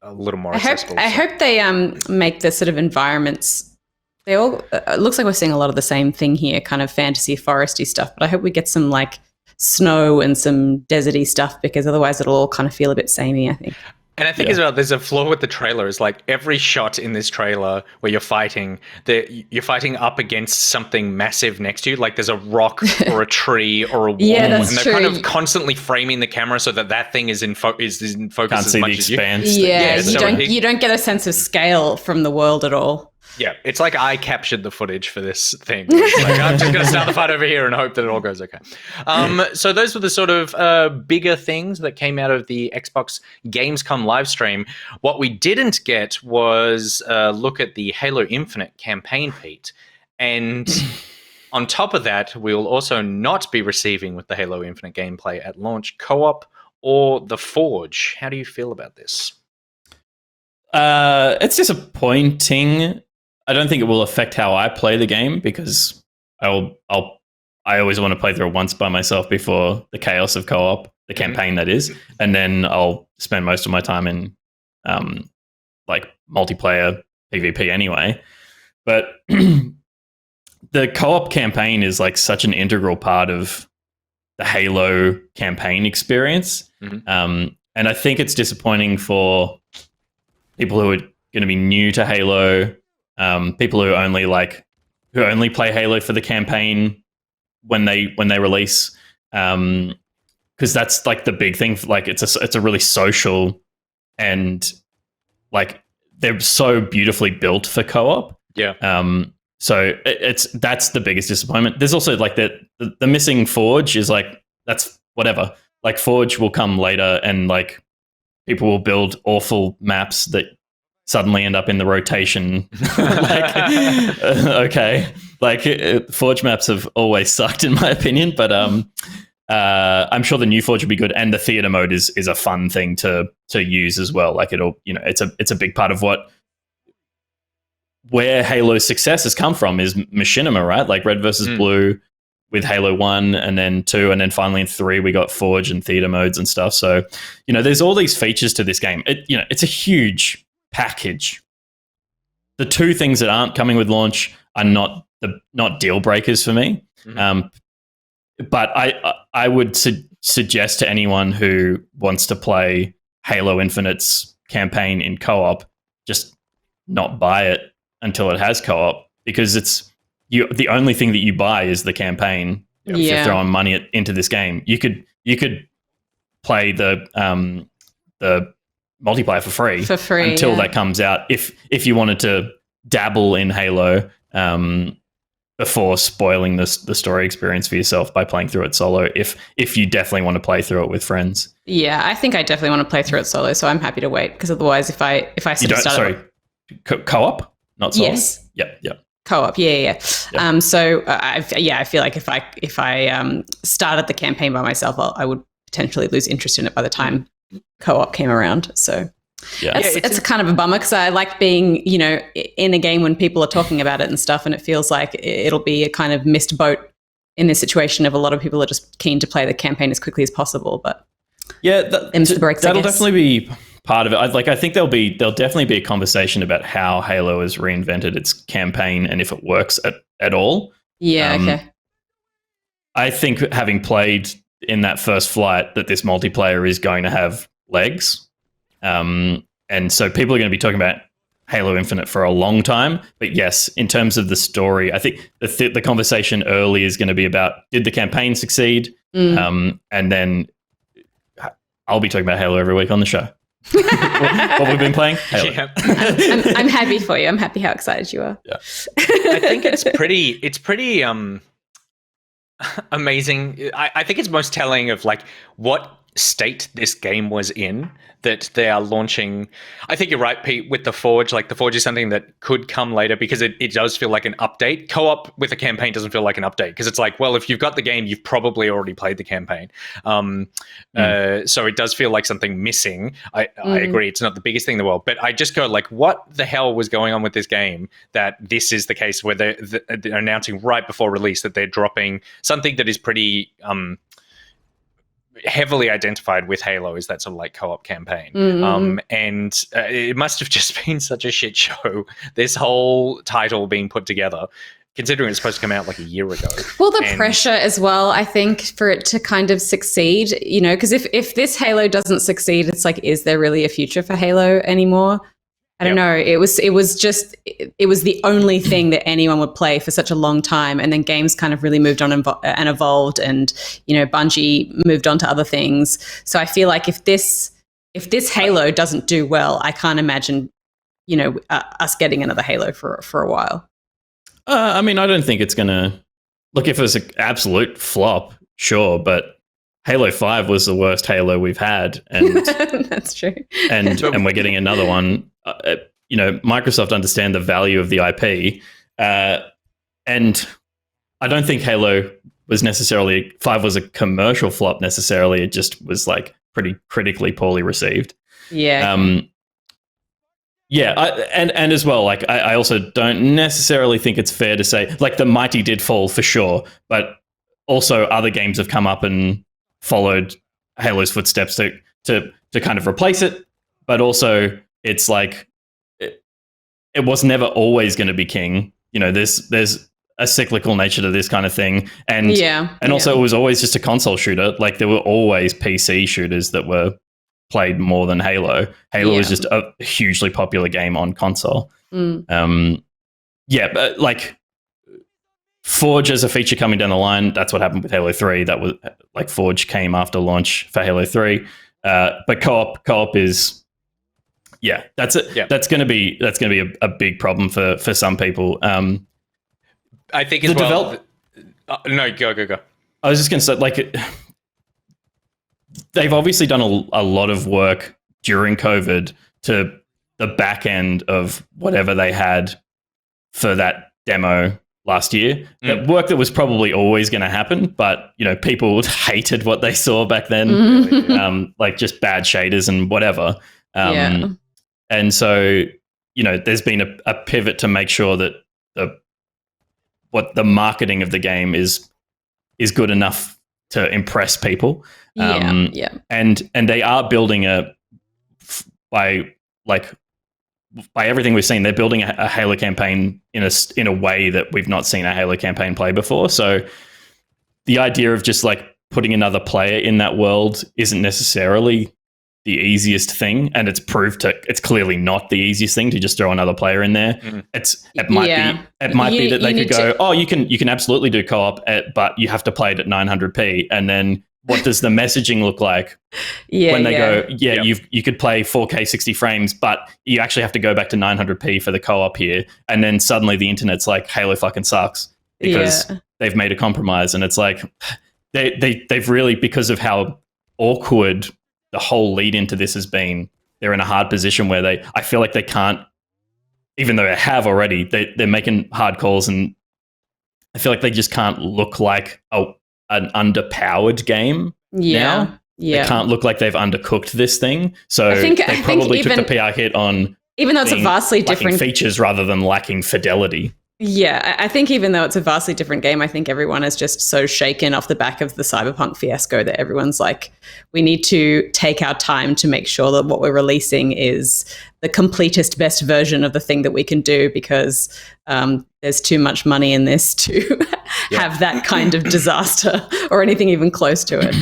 a little more accessible. I hope they make the sort of environments They all it looks like we're seeing a lot of the same thing here, kind of fantasy foresty stuff. But I hope we get some like snow and some deserty stuff, because otherwise it'll all kind of feel a bit samey, I think. And I think as well, there's a flaw with the trailer. Is like every shot in this trailer where you're fighting up against something massive next to you. Like there's a rock or a tree or a wall, that's and they're true. kind of constantly framing the camera so that thing is in focus Can't as see the much as you. expanse. Yeah, so you don't get a sense of scale from the world at all. Yeah, it's like I captured the footage for this thing. It's like, I'm just going to start the fight over here and hope that it all goes okay. So those were the sort of bigger things that came out of the Xbox Gamescom live stream. What we didn't get was a look at the Halo Infinite campaign, Pete. And on top of that, we'll also not be receiving with the Halo Infinite gameplay at launch co-op or the Forge. How do you feel about this? It's disappointing. I don't think it will affect how I play the game, because I always want to play through it once by myself before the chaos of co-op, the campaign that is, and then I'll spend most of my time in like multiplayer PvP anyway. But the co-op campaign is like such an integral part of the Halo campaign experience. And I think it's disappointing for people who are going to be new to Halo, people who only play Halo for the campaign when they release, because that's like the big thing. Like it's a really social, and like they're so beautifully built for co-op. Yeah. So that's the biggest disappointment. There's also like the missing Forge is like, that's whatever. Like Forge will come later, and like people will build awful maps that suddenly end up in the rotation. Okay. Like Forge maps have always sucked in my opinion, but I'm sure the new Forge will be good, and the theater mode is a fun thing to use as well. Like it'll, it's a big part of where Halo's success has come from is machinima, right? Like Red versus Blue with Halo 1 and then 2, and then finally in 3 we got Forge and theater modes and stuff. So, there's all these features to this game. It's a huge package. The two things that aren't coming with launch are not deal breakers for me. But I would suggest to anyone who wants to play Halo Infinite's campaign in co-op, just not buy it until it has co-op, because the only thing that you buy is the campaign. If you're throwing money into this game, you could play the multiplayer for free until that comes out. If you wanted to dabble in Halo before spoiling the story experience for yourself by playing through it solo, if you definitely want to play through it with friends. Yeah, I think I definitely want to play through it solo, so I'm happy to wait, because otherwise, if I co-op. Not solo? Yes. Yep. Co-op, yeah. So I feel like if I started the campaign by myself, I would potentially lose interest in it by the time co-op came around. So it's kind of a bummer, because I like being, in a game when people are talking about it and stuff, and it feels like it'll be a kind of missed boat in this situation of a lot of people are just keen to play the campaign as quickly as possible. But that'll definitely be part of it. I think there'll definitely be a conversation about how Halo has reinvented its campaign and if it works at all. Yeah, okay. I think, having played in that first flight, that this multiplayer is going to have legs. And so people are going to be talking about Halo Infinite for a long time. But yes, in terms of the story, I think the conversation early is going to be about, did the campaign succeed? And then I'll be talking about Halo every week on the show. What we've been playing? Yeah. I'm happy for you. I'm happy how excited you are. Yeah. I think it's pretty amazing. I think it's most telling of like what state this game was in, that they are launching. I think you're right, Pete, with the Forge. Like the Forge is something that could come later, because it does feel like an update. Co-op with a campaign doesn't feel like an update, because it's like, well, if you've got the game, you've probably already played the campaign. So it does feel like something missing. I agree, it's not the biggest thing in the world, but I just go like, what the hell was going on with this game that this is the case where they're announcing right before release that they're dropping something that is pretty heavily identified with Halo is that sort of like co-op campaign. And it must have just been such a shit show, this whole title being put together, considering it's supposed to come out like a year ago. Well, the pressure as well, I think, for it to kind of succeed, because if this Halo doesn't succeed, it's like, is there really a future for Halo anymore? I don't know. It was the only thing that anyone would play for such a long time. And then games kind of really moved on and evolved, and, Bungie moved on to other things. So I feel like if this Halo doesn't do well, I can't imagine, us getting another Halo for a while. I mean, I don't think it's going to... Look, if it was an absolute flop, sure, but Halo 5 was the worst Halo we've had. And that's true. And we're getting another one. Microsoft understand the value of the IP. And I don't think Halo was necessarily... 5 was a commercial flop necessarily. It just was like pretty critically poorly received. Yeah. And as well, like I also don't necessarily think it's fair to say, like, the mighty did fall for sure, but also other games have come up and followed Halo's footsteps to kind of replace it. But also, it's like it was never always going to be king. There's a cyclical nature to this kind of thing, and also it was always just a console shooter. Like, there were always PC shooters that were played more than Halo. Halo is just a hugely popular game on console. But like Forge as a feature coming down the line, that's what happened with Halo 3. That was like Forge came after launch for Halo 3. But co-op is that's it. Yeah. That's going to be a big problem for some people. I think as well. No, go. I was just going to say, like, they've obviously done a lot of work during COVID to the back end of whatever they had for that demo last year. That work that was probably always going to happen, but people hated what they saw back then, like just bad shaders and whatever. And so there's been a pivot to make sure that the marketing of the game is good enough to impress people. And they are building by everything we've seen, they're building a Halo campaign in a way that we've not seen a Halo campaign play before. So the idea of just like putting another player in that world isn't necessarily the easiest thing, and it's clearly not the easiest thing to just throw another player in there. It might be that they could go, you can absolutely do co-op, but you have to play it at 900p, and then what does the messaging look like when they go, you could play 4K 60 frames, but you actually have to go back to 900p for the co-op here, and then suddenly the internet's like, Halo fucking sucks because they've made a compromise, and it's like they've really, because of how awkward the whole lead into this has been, they're in a hard position where I feel like they can't, even though they have already, they're making hard calls, and I feel like they just can't look like an underpowered game now. They can't look like they've undercooked this thing. So they probably took the PR hit on, even though it's a vastly different features rather than lacking fidelity. Yeah, I think even though it's a vastly different game, I think everyone is just so shaken off the back of the Cyberpunk fiasco that everyone's like, we need to take our time to make sure that what we're releasing is the completest, best version of the thing that we can do, because there's too much money in this to have that kind of disaster or anything even close to it.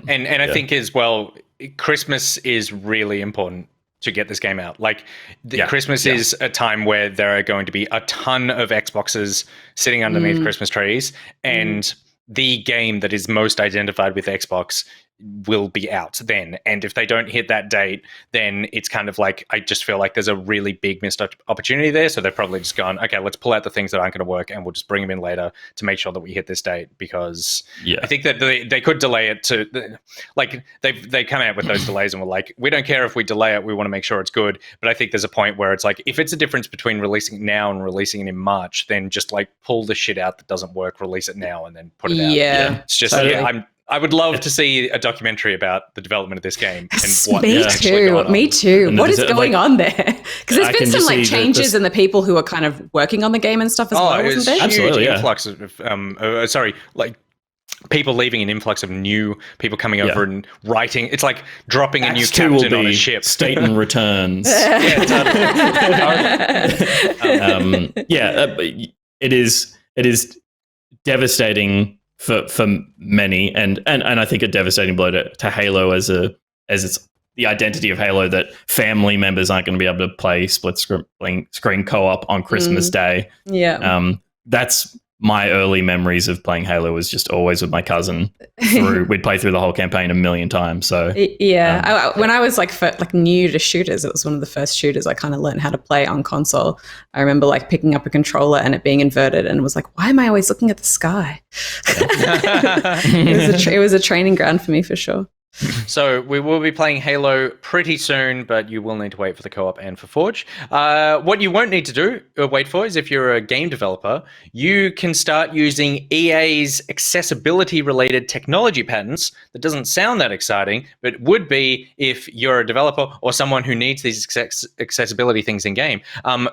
And I think as well, Christmas is really important to get this game out. Like, Christmas is a time where there are going to be a ton of Xboxes sitting underneath Christmas trees, and the game that is most identified with Xbox will be out then. And if they don't hit that date, then it's kind of like, I just feel like there's a really big missed opportunity there. So they've probably just gone, okay, let's pull out the things that aren't going to work, and we'll just bring them in later to make sure that we hit this date. Because I think that they could delay it to, like, they come out with those delays and we're like, we don't care if we delay it, we want to make sure it's good. But I think there's a point where it's like, if it's a difference between releasing it now and releasing it in March, then just like pull the shit out that doesn't work, release it now, and then put it out. It's just, I would love to see a documentary about the development of this game. And what Me too. And what is going on there? Because there's been some like changes in the people who are kind of working on the game and stuff as well, wasn't there? Absolutely, influx of people leaving, an influx of new people coming over and writing. It's like dropping a new Acts 2 will captain on a be ship. Staten returns. It is devastating for many, and I think a devastating blow to Halo as it's the identity of Halo, that family members aren't going to be able to play split screen co-op on Christmas Day. Yeah. That's my early memories of playing Halo, was just always with my cousin. We'd play through the whole campaign a million times. So when I was like new to shooters, it was one of the first shooters I kind of learned how to play on console. I remember like picking up a controller and it being inverted, and was like, why am I always looking at the sky? It was a training ground for me for sure. So we will be playing Halo pretty soon, but you will need to wait for the co-op and for Forge. What you won't need to wait for is, if you're a game developer, you can start using EA's accessibility-related technology patents. That doesn't sound that exciting, but would be if you're a developer or someone who needs these accessibility things in-game.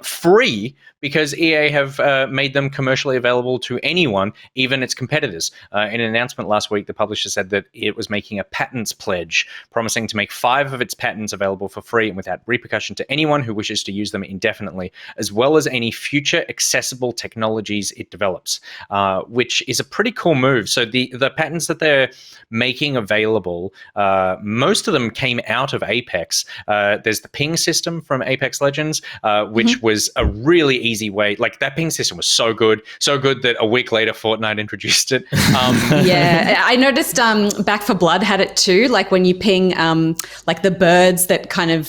Free, because EA have made them commercially available to anyone, even its competitors. In an announcement last week, the publisher said that it was making a patents pledge, promising to make 5 of its patents available for free and without repercussion to anyone who wishes to use them indefinitely, as well as any future accessible technologies it develops, which is a pretty cool move. So the patents that they're making available, most of them came out of Apex. There's the ping system from Apex Legends, which was a really easy way. Like, that ping system was so good that a week later Fortnite introduced it. I noticed Back 4 Blood had it too. Like when you ping like the birds that kind of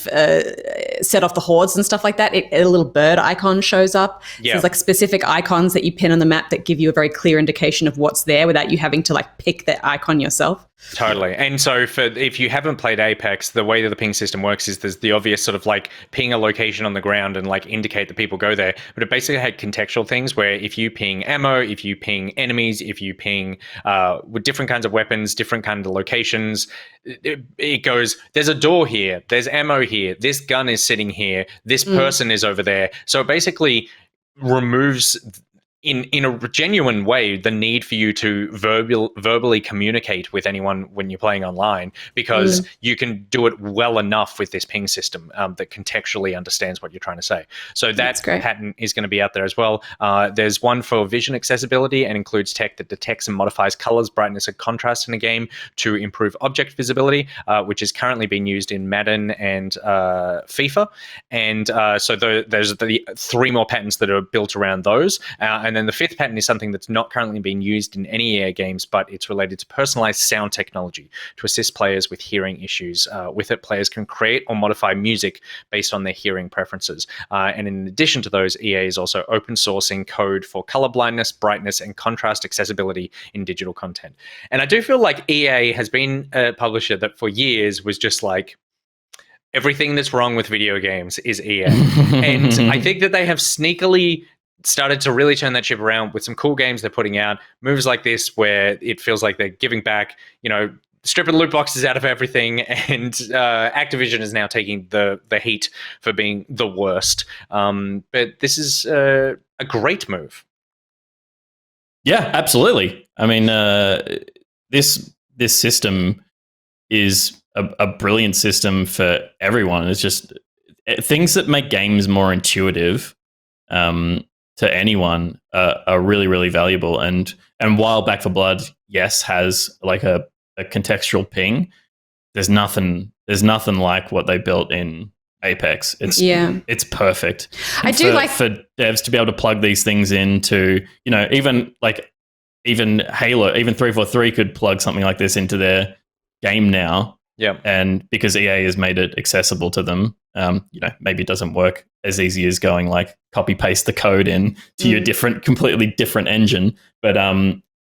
set off the hordes and stuff like that, a little bird icon shows up. So there's like specific icons that you pin on the map that give you a very clear indication of what's there without you having to like pick that icon yourself. Totally. And so if you haven't played Apex, the way that the ping system works is there's the obvious sort of like ping a location on the ground and like indicate that people go there. But it basically had contextual things where if you ping ammo, if you ping enemies, if you ping with different kinds of weapons, different kinds of locations, it goes, there's a door here, there's ammo here, this gun is sitting here, this person is over there. So it basically removes, in a genuine way, the need for you to verbally communicate with anyone when you're playing online, because you can do it well enough with this ping system that contextually understands what you're trying to say. So that patent is going to be out there as well. There's one for vision accessibility and includes tech that detects and modifies colors, brightness, and contrast in a game to improve object visibility, which is currently being used in Madden and FIFA. And so there's the 3 more patents that are built around those. And then the 5th patent is something that's not currently being used in any EA games, but it's related to personalized sound technology to assist players with hearing issues. With it, players can create or modify music based on their hearing preferences. And in addition to those, EA is also open sourcing code for color blindness, brightness, and contrast accessibility in digital content. And I do feel like EA has been a publisher that for years was just like, everything that's wrong with video games is EA. And I think that they have sneakily started to really turn that ship around with some cool games they're putting out, moves like this where it feels like they're giving back, stripping loot boxes out of everything, and Activision is now taking the heat for being the worst. But this is a great move. Yeah, absolutely. I mean, this system is a brilliant system for everyone. It's just things that make games more intuitive to anyone are really, really valuable. And while Back 4 Blood, yes, has like a contextual ping, there's nothing like what they built in Apex. It's perfect. And for devs to be able to plug these things into, even Halo, even 343 could plug something like this into their game now. Yeah. And because EA has made it accessible to them, maybe it doesn't work as easy as going like copy paste the code in to your completely different engine. But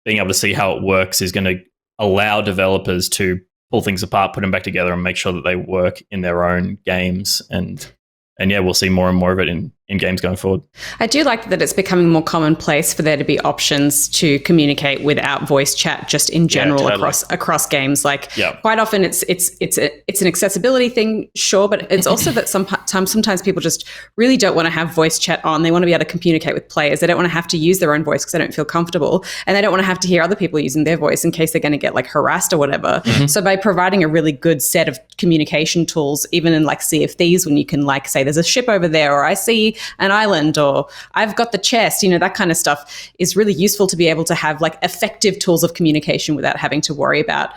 being able to see how it works is going to allow developers to pull things apart, put them back together, and make sure that they work in their own games. And we'll see more and more of it in in games going forward. I do like that it's becoming more commonplace for there to be options to communicate without voice chat, just in general across games. Like quite often it's an accessibility thing, sure, but it's also that sometimes people just really don't want to have voice chat on. They want to be able to communicate with players. They don't want to have to use their own voice because they don't feel comfortable, and they don't want to have to hear other people using their voice in case they're going to get like harassed or whatever. So by providing a really good set of communication tools, even in like Sea of Thieves, when you can like say there's a ship over there, or I see an island, or I've got the chest, that kind of stuff is really useful to be able to have like effective tools of communication without having to worry about,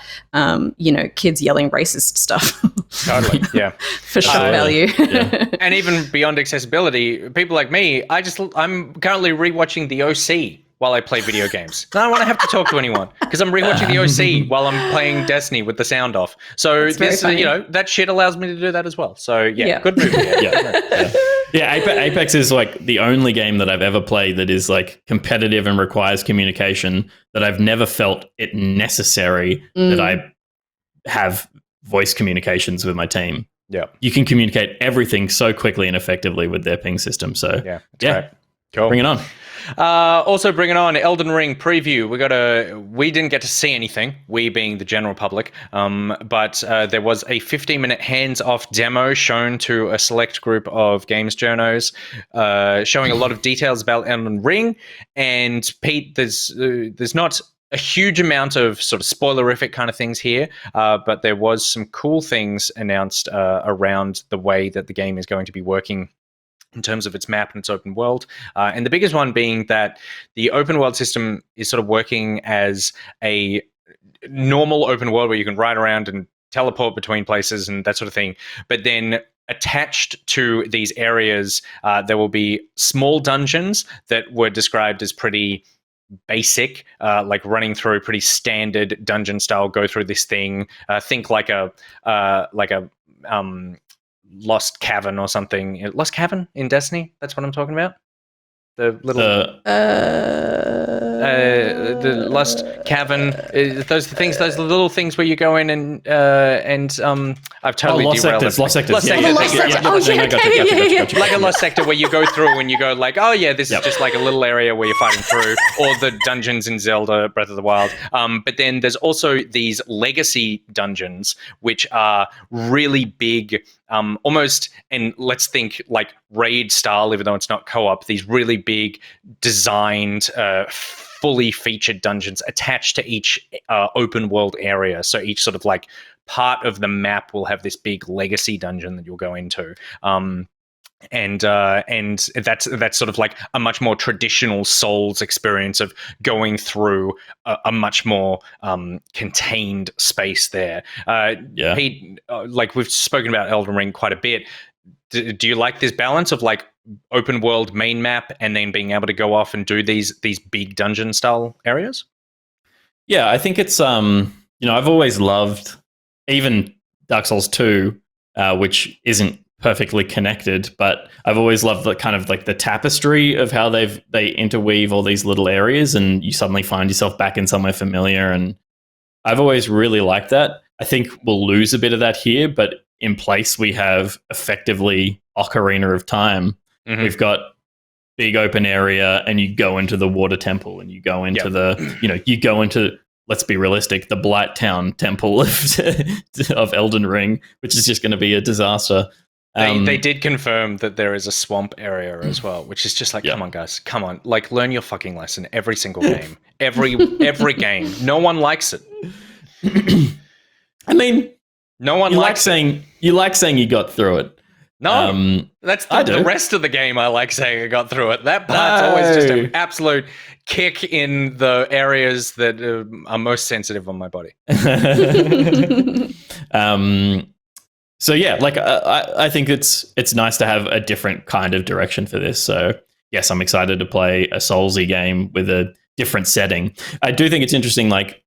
kids yelling racist stuff. Totally, yeah. For shock value. Yeah. And even beyond accessibility, people like me, I'm currently rewatching The OC while I play video games. I don't want to have to talk to anyone because I'm rewatching The OC while I'm playing Destiny with the sound off. So this, that shit allows me to do that as well. So good movie. Yeah, Apex is like the only game that I've ever played that is like competitive and requires communication that I've never felt it necessary that I have voice communications with my team. Yeah, you can communicate everything so quickly and effectively with their ping system. So great. Cool. Bring it on. Also bringing on Elden Ring preview. We didn't get to see anything, we being the general public, but there was a 15-minute hands-off demo shown to a select group of games journos, showing a lot of details about Elden Ring. And Pete, there's not a huge amount of sort of spoilerific kind of things here, but there was some cool things announced around the way that the game is going to be working in terms of its map and its open world. And the biggest one being that the open world system is sort of working as a normal open world where you can ride around and teleport between places and that sort of thing. But then attached to these areas, there will be small dungeons that were described as pretty basic, like running through pretty standard dungeon style, go through this thing. Think like a Lost Cavern or something. Lost Cavern in Destiny? That's what I'm talking about? The little... the Lost Cavern. Those little things where you go in and I've totally derailed it. Lost Sectors. Like a Lost Sector where you go through and you go like, oh yeah, this is just like a little area where you're fighting through, or the dungeons in Zelda Breath of the Wild. But then there's also these legacy dungeons, which are really big, almost, and let's think like raid style, even though it's not co-op, these really big designed, fully featured dungeons attached to each open world area. So each sort of like part of the map will have this big legacy dungeon that you'll go into. And that's sort of like a much more traditional Souls experience of going through a much more contained space there. Pete, like we've spoken about Elden Ring quite a bit. Do you like this balance of like open world main map and then being able to go off and do these big dungeon style areas? Yeah, I think it's I've always loved even Dark Souls 2, which isn't perfectly connected, but I've always loved the kind of like the tapestry of how they interweave all these little areas and you suddenly find yourself back in somewhere familiar, and I've always really liked that. I think we'll lose a bit of that here, but in place we have effectively Ocarina of Time. Mm-hmm. We've got big open area and you go into the water temple and you go into you go into, let's be realistic, the Blighttown temple of Elden Ring, which is just going to be a disaster. They did confirm that there is a swamp area as well, which is just like, come on, guys, come on. Like, learn your fucking lesson every single game. Every game. No one likes it. I mean, no one likes it. You like saying you got through it. No, that's the rest of the game. I like saying I got through it. That part's always just an absolute kick in the areas that are most sensitive on my body. So yeah, like I think it's nice to have a different kind of direction for this. So yes, I'm excited to play a Soulsy game with a different setting. I do think it's interesting, like,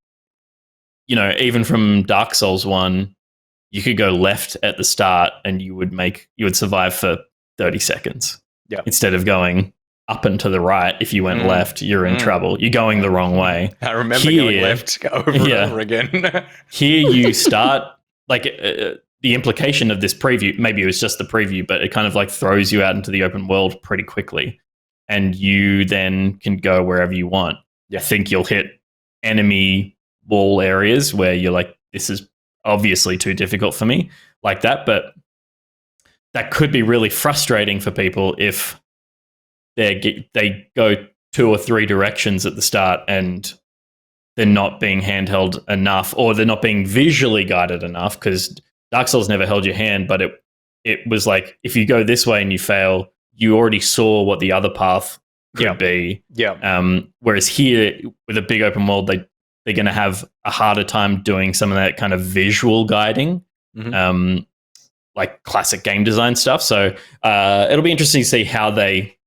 even from Dark Souls 1, you could go left at the start and you would survive for 30 seconds. Yeah. Instead of going up and to the right, if you went left, you're in trouble. You're going the wrong way. I remember going left over and over again. Here you start, like, the implication of this preview, maybe it was just the preview, but it kind of like throws you out into the open world pretty quickly, and you then can go wherever you want. I think you'll hit enemy wall areas where you're like, this is obviously too difficult for me, like that. But that could be really frustrating for people if they go 2 or 3 directions at the start and they're not being handheld enough, or they're not being visually guided enough, because Dark Souls never held your hand, but it was like, if you go this way and you fail, you already saw what the other path could be. Yeah. Whereas here, with a big open world, they're going to have a harder time doing some of that kind of visual guiding, like classic game design stuff. So it'll be interesting to see how they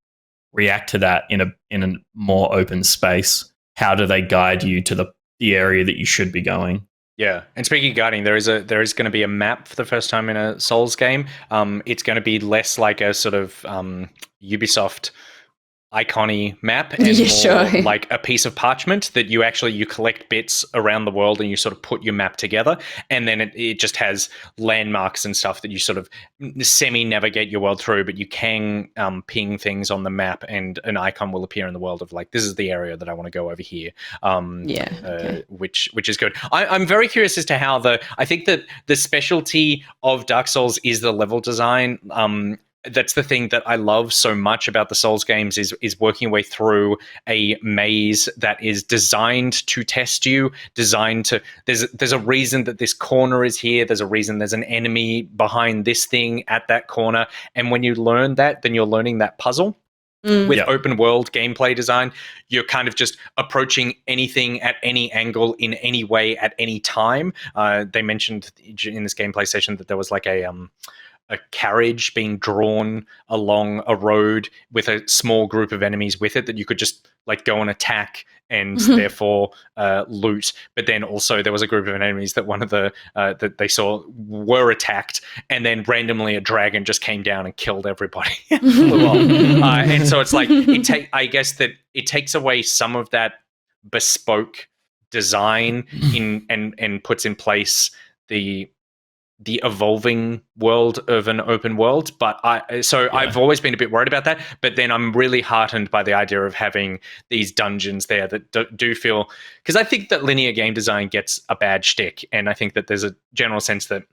react to that in a more open space. How do they guide you to the area that you should be going? Yeah, and speaking of guiding, there is going to be a map for the first time in a Souls game. It's going to be less like a sort of Ubisoft icon-y map, and more like a piece of parchment that you collect bits around the world and you sort of put your map together, and then it just has landmarks and stuff that you sort of semi-navigate your world through, but you can ping things on the map and an icon will appear in the world of like, this is the area that I want to go over here. Which is good. I'm very curious as to how I think that the specialty of Dark Souls is the level design. That's the thing that I love so much about the Souls games is working your way through a maze that is designed to test you, designed to there's a reason that this corner is here, there's a reason there's an enemy behind this thing at that corner, and when you learn that, then you're learning that puzzle. With open world gameplay design, you're kind of just approaching anything at any angle in any way at any time. They mentioned in this gameplay session that there was like a carriage being drawn along a road with a small group of enemies with it that you could just like go and attack and therefore loot. But then also there was a group of enemies that one of the that they saw were attacked, and then randomly a dragon just came down and killed everybody. Flew off. And so it's like I guess that it takes away some of that bespoke design and puts in place the evolving world of an open world. But I've always been a bit worried about that, but then I'm really heartened by the idea of having these dungeons there that do feel, because I think that linear game design gets a bad shtick, and I think that there's a general sense that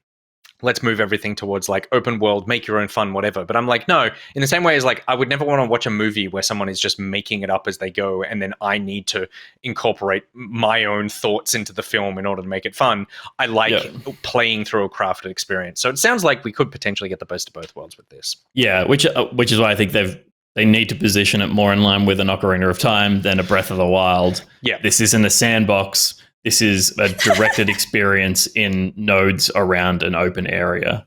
let's move everything towards like open world, make your own fun, whatever. But I'm like, no, in the same way as like, I would never want to watch a movie where someone is just making it up as they go, and then I need to incorporate my own thoughts into the film in order to make it fun. I like playing through a crafted experience. So it sounds like we could potentially get the best of both worlds with this. Yeah, which is why I think they need to position it more in line with an Ocarina of Time than a Breath of the Wild. Yeah. This isn't a sandbox. This is a directed experience in nodes around an open area.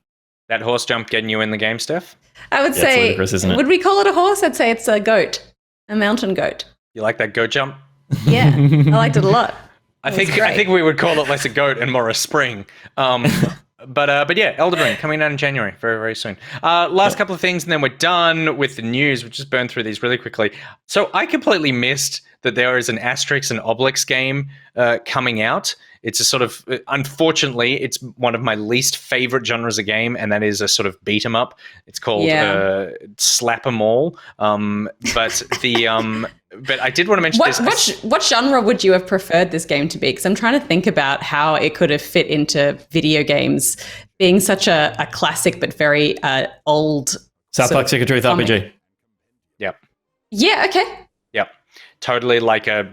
That horse jump getting you in the game, Steph? I would say, ludicrous, isn't it? Would we call it a horse? I'd say it's a goat, a mountain goat. You like that goat jump? Yeah, I liked it a lot. I think we would call it less a goat and more a spring. But yeah, Elden Ring coming out in January, very, very soon. Last couple of things, and then we're done with the news. We'll just burn through these really quickly. So I completely missed that there is an Asterix and Obelix game coming out. It's a sort of, unfortunately, it's one of my least favorite genres of game, and that is a sort of beat 'em up. It's called Slap 'em All. But I did want to mention this. What genre would you have preferred this game to be? Because I'm trying to think about how it could have fit into video games, being such a classic but very old. South Park Stick of Truth RPG. Yep. Yeah. Okay. Yep. Totally like a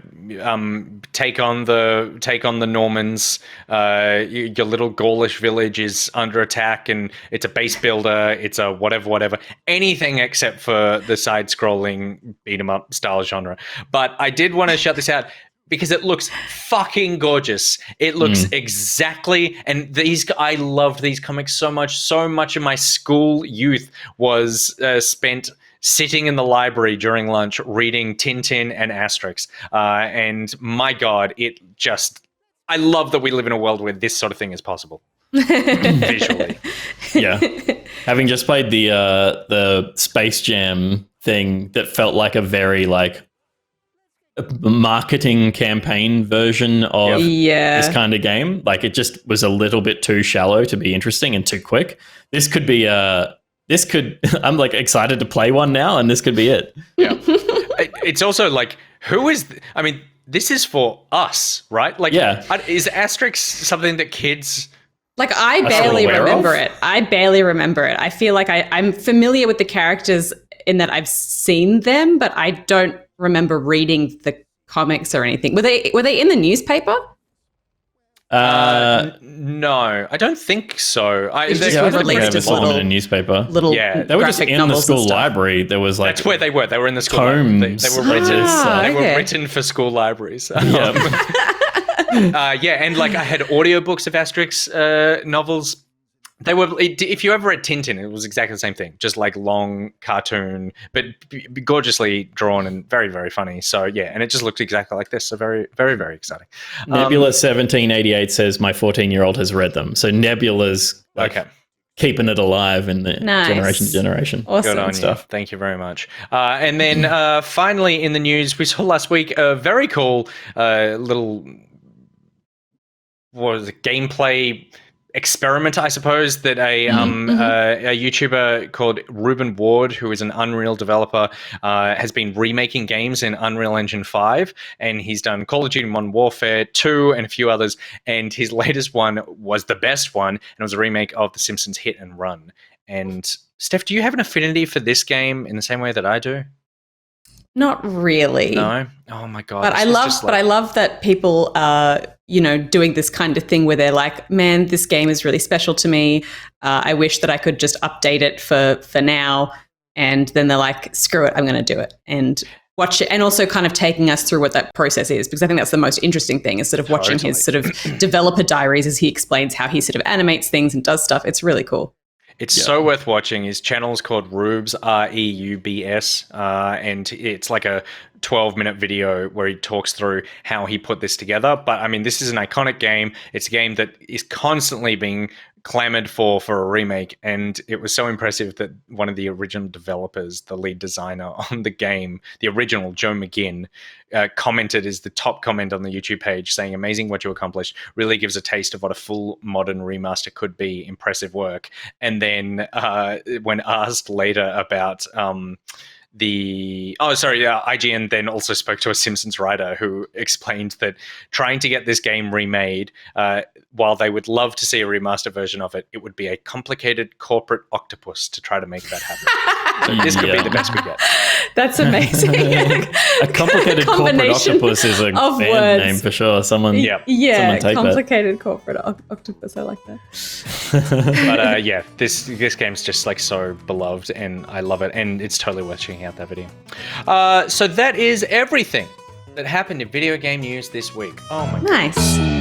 take on the Normans. Your little Gaulish village is under attack, and it's a base builder. It's a whatever. Anything except for the side-scrolling beat 'em up style genre. But I did want to shout this out because it looks fucking gorgeous. It looks exactly, and I loved these comics so much. So much of my school youth was spent sitting in the library during lunch reading Tintin and Asterix. And my God, I love that we live in a world where this sort of thing is possible. Visually. Yeah. Having just played the Space Jam thing that felt like a very like marketing campaign version of this kind of game. Like, it just was a little bit too shallow to be interesting and too quick. This could be I'm like excited to play one now, and this could be it. Yeah. It's also like, this is for us, right? Like, is Asterix something that kids... Like, I barely remember it. I feel like I'm familiar with the characters in that I've seen them, but I don't remember reading the comics or anything. Were they in the newspaper? No, I don't think so. I don't think I saw them in a newspaper. They were just in the school library. There was like... That's where they were. They were in the school library. They were written. They were written for school libraries. And like, I had audiobooks of Asterix novels. They were, if you ever read Tintin, it was exactly the same thing. Just like long cartoon, but gorgeously drawn and very, very funny. So yeah, and it just looked exactly like this. So very, very, very exciting. Nebula1788 says my 14-year-old has read them. So Nebula's keeping it alive in the generation to generation. Awesome. Good on you. Thank you very much. And then finally in the news, we saw last week a very cool little, gameplay experiment, I suppose, that a YouTuber called Ruben Ward, who is an Unreal developer, has been remaking games in Unreal Engine 5, and he's done Call of Duty Modern Warfare 2 and a few others, and his latest one was the best one, and it was a remake of The Simpsons Hit and Run. And Steph, do you have an affinity for this game in the same way that I do? Not really. No? Oh my God. But I love that people are, doing this kind of thing where they're like, man, this game is really special to me. I wish that I could just update it for now. And then they're like, screw it, I'm going to do it. And watch it. And also kind of taking us through what that process is, because I think that's the most interesting thing, is sort of watching his sort of developer diaries as he explains how he sort of animates things and does stuff. It's really cool. It's so worth watching. His channel's called Rubes, Reubs, and it's like a 12-minute video where he talks through how he put this together. But I mean, this is an iconic game. It's a game that is constantly being clamored for a remake, and it was so impressive that one of the original developers, the lead designer on the game, the original Joe McGinn, commented as the top comment on the YouTube page, saying, "Amazing what you accomplished, really gives a taste of what a full modern remaster could be, impressive work." And then when asked later about IGN then also spoke to a Simpsons writer who explained that trying to get this game remade, while they would love to see a remaster version of it, it would be a complicated corporate octopus to try to make that happen. So this could be the best we get. That's amazing. A complicated corporate octopus is a band words. Name for sure. Someone take complicated corporate octopus. I like that. But this game's just like so beloved, and I love it, and it's totally worth checking out that video. So that is everything that happened in video game news this week. Oh my God. Nice.